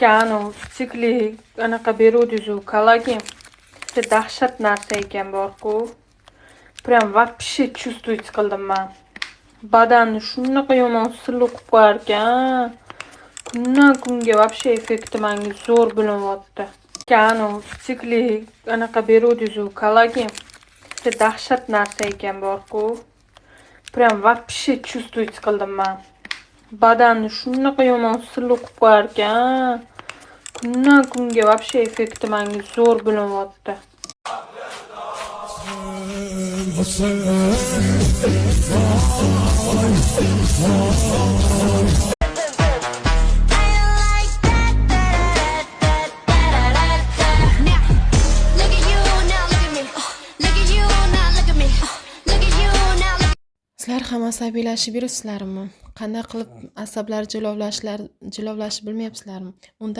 Kanu, kichiklik, anaqa beruvdizu kollagen. Juda dahshat narsa ekan borku. Прям вообще чувствовать qildim men. Badanni shunaqa yomon silliq qilib qo'yar ekan. Kundan kunga вообще effekti menga zo'r bo'lyapti. Kanu, kichiklik, anaqa beruvdizu kollagen. Juda dahshat narsa ekan borku. Прям вообще чувствовать qildim men. Badanni shunaqa yomon silliq qilib qo'yar ekan. Kundan kunga вообще effekti menga zo'r bo'lyapti. Sizlar ham asabiylashib yuribsizlarmi? Qanday qilib asablar jilovlashib bilmayapsizlarmi? Unda